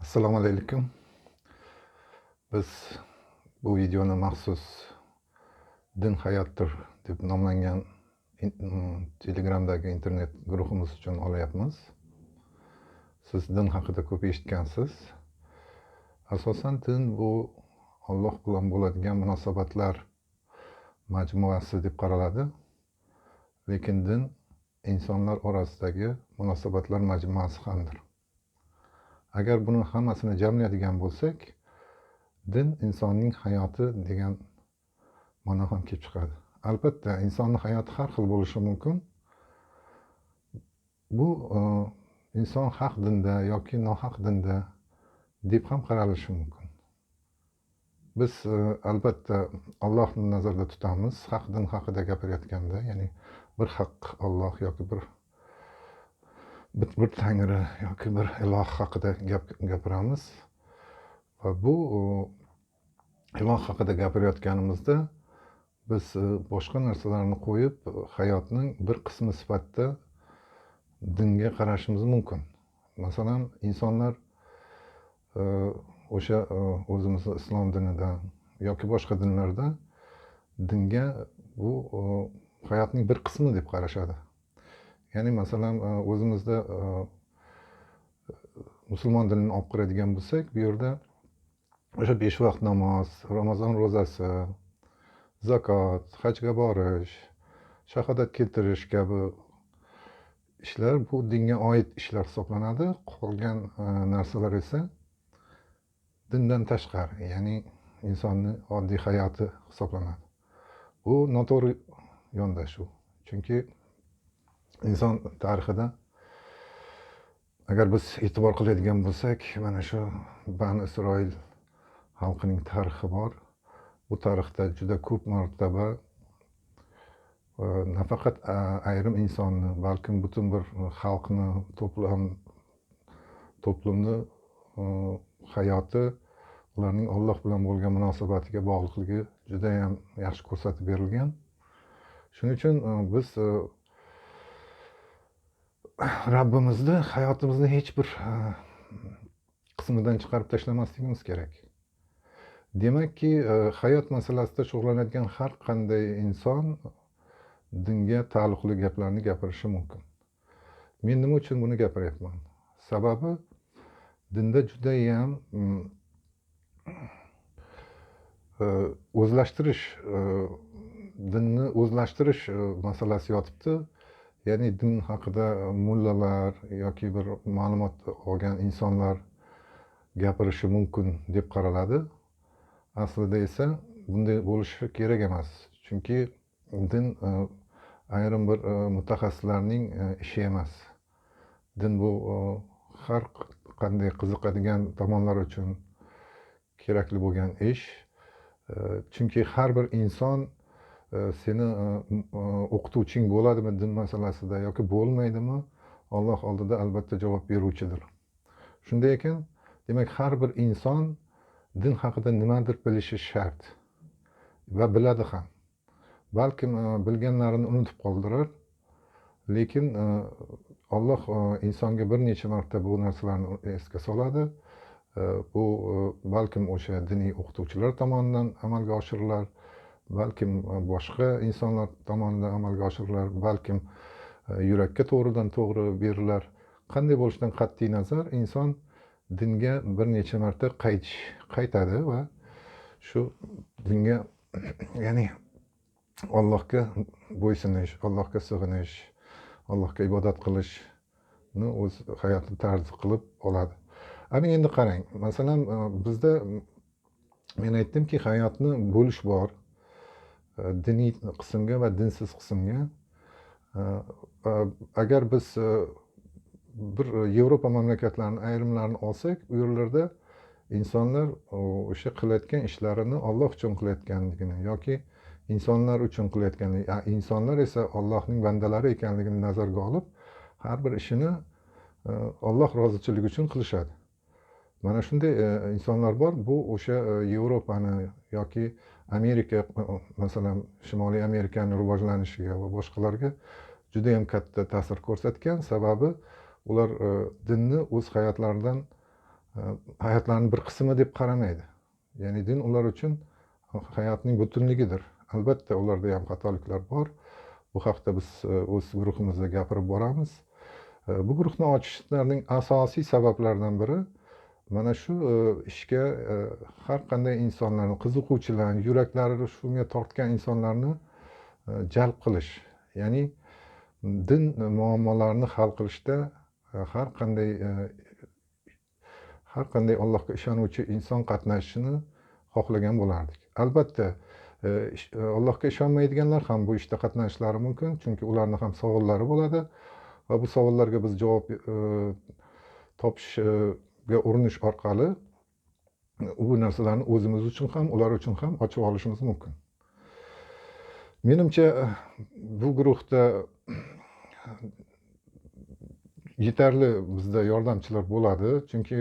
Assalomu alaykum. Biz bu videoni maxsus Din hayotdir deb nomlangan Telegramdagi internet guruhimiz uchun olyapmiz. Siz din haqida ko'p eshitgansiz. Asosan din bu Alloh bilan bo'ladigan munosabatlar majmuasi deb qaraladi. Lekin din insonlar orasidagi munosabatlar majmuasi hamdir. Agar buni hammasini jamlaydigan bo'lsak, din insonning hayoti degan ma'no ham kelib chiqadi. Albatta, insonning hayoti har xil bo'lishi mumkin. Bu inson haq dinda yoki nohaq dinda deb ham qaralishi mumkin. Biz albatta Allohni nazarda tutamiz. Haq din haqida gapirayotganda, ya'ni bir haq Alloh yoki bir Tangri yoki bir iloh haqida gapiramiz. Va bu iloh haqida gapirayotganimizda biz boshqa narsalarni qo'yib hayotning bir qismi sifatida dinga qarashimiz mumkin. Masalan, insonlar o'sha o'zimizni islom dinida yoki boshqa dinlarda dinga bu hayotning bir qismi deb qarashadi. Ya'ni masalan, o'zimizda musulmon dinini olib qaraydigan bo'lsak, bu yerda o'sha 5 vaqt namoz, Ramazon ro'zasi, zakot, hajga borish, shahodat keltirish kabi ishlar bu dinga oid ishlar hisoblanadi. Qolgan narsalar esa dindan tashqari, ya'ni insonning oddiy hayoti hisoblanadi. Bu noto'g'ri yondashuv. Chunki inson tarixida agar biz e'tibor qiladigan bo'lsak, mana shu Bani Isroil xalqining tarixi bor. Bu tarixda juda ko'p marotaba nafaqat ayrim insonni, balkim butun bir xalqni, to'plumni hayoti, ularning Alloh bilan bo'lgan munosabatiga bog'liqligi juda ham yaxshi ko'rsatib berilgan. Shuning uchun biz Rabbimizni hayotimizni hech bir qismidan chiqarib tashlamasligimiz kerak. Demakki, hayot masalasida shug'ullanadigan har qanday inson dinga taalluqli gaplarni gapirishi mumkin. Men nima uchun buni gapiryapman? Sababi dinda juda ham dinni o'zlashtirish masalasi yotibdi. Ya'ni din haqida mullalar yoki bir ma'lumot olgan insonlar gapirishi mumkin deb qaraladi. Aslida esa bunday bo'lishi kerak emas. Chunki din ayrim bir mutaxassislarning ishi emas. Din bu har qanday qiziqadigan tomonlar uchun kerakli bo'lgan ish. Chunki har bir inson seni o'qituvching bo'ladimi din masalasida yoki bo'lmaydimi, Alloh oldida albatta javob beruvchidir. Shunday ekan, demak har bir inson din haqida nimadir bilishi shart va biladi ham. Balkim bilganlarini unutib qoldirar, lekin Alloh insonga bir necha marta bu narsalarni esga soladi. Bu balkim o'sha diniy o'qituvchilar tomonidan amalga oshirilar, balkim boshqa insonlar tomonidan amalga oshirilar, balkim yurakka to'g'ridan to'g'ri berilar. Qanday bo'lishidan qat'iy nazar, inson dinga bir necha marta qaytadi va shu dinga ya'ni Allohga bo'ysunish, Allohga sig'inish, Allohga ibodat qilishni o'z hayoti tarzi qilib oladi. Ana endi qarang, masalan, bizda men aytdimki, hayotni bo'lish bor. Diniy qismga va dinsiz qismga. Agar biz bir Yevropa mamlakatlarini ayrimlarini olsak, u yerlarda insonlar o'sha qilayotgan ishlarini Alloh uchun qilayotganligini yoki insonlar uchun qilayotganligini, insonlar esa Allohning bandalari ekanligini nazarga olib, har bir ishini Alloh roziligi uchun qilishadi. Mana shunday insonlar bor. Bu o'sha Yevropani yoki Amerika, masalan, Shimoliy Amerikaning rivojlanishiga va boshqalarga juda ham katta ta'sir ko'rsatgan. Sababi ular dinni o'z hayotlaridan hayotlarning bir qismi deb qaramaydi. Ya'ni din ular uchun hayotning butunligidir. Albatta ularda ham xatoliklar bor. Bu haqda biz o'z guruhimizda gapirib boramiz. Bu guruhni ochishlarning asosiy sabablaridan biri mana shu ishga har qanday insonlarni, qiziquvchilarni, yuraklari shunga tortgan insonlarni jalb qilish. Ya'ni din muammolarini hal qilishda har qanday Allohga ishonuvchi inson qatnashishini xohlagan bo'lardik. Albatta Allohga ishonmaydiganlar ham bu ishda qatnashishlari mumkin, chunki ularni ham savollari bo'ladi va bu savollarga biz javob topishga urinish orqali bu narsalarni o'zimiz uchun ham, ular uchun ham ochib olishimiz mumkin. Menimcha bu guruhda yetarli bizda yordamchilar bo'ladi, chunki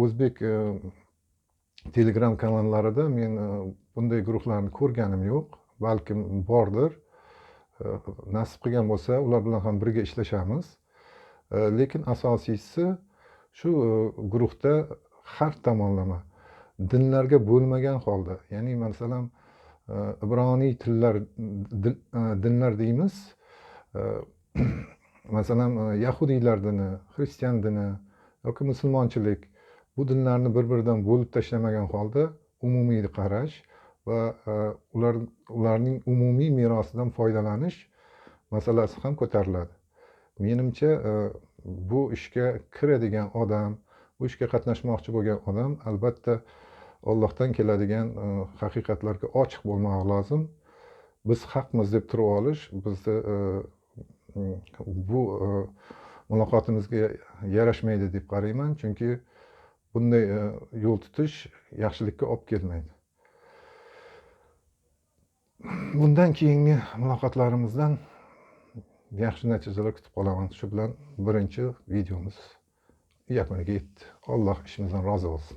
o'zbek Telegram kanallarida men bunday guruhlarni ko'rganim yo'q, balkim bordir. Nasib qilgan bo'lsa, ular bilan ham birga ishlashamiz. Lekin asosiysi shu guruhda har tomonlama dinlarga bo'lmagan holda, ya'ni masalan ibroniy dinlar deymiz. Masalan yahudiylar dini, xristian dini yoki musulmonchilik, bu dinlarni bir-biridan bo'lib tashlamagan holda umumiy qarash va ularning umumiy merosidan foydalanish masalasi ham ko'tariladi. Menimcha bu ishga kiradigan odam, bu ishga qatnashmoqchi bo'lgan odam albatta Allohdan keladigan haqiqatlarga ochiq bo'lmog'i lozim. Biz haqmiz deb turib olish bizni bu muloqotimizga yarashmaydi deb qarayman, chunki bunday yo'l tutish yaxshilikka olib kelmaydi. Bundan keyingi muloqotlarimizdan yaxshi natijalar kutib qolaman. Shu bilan birinchi videomiz yakuniga yetdi. Alloh ishimizdan rozi bo'lsin.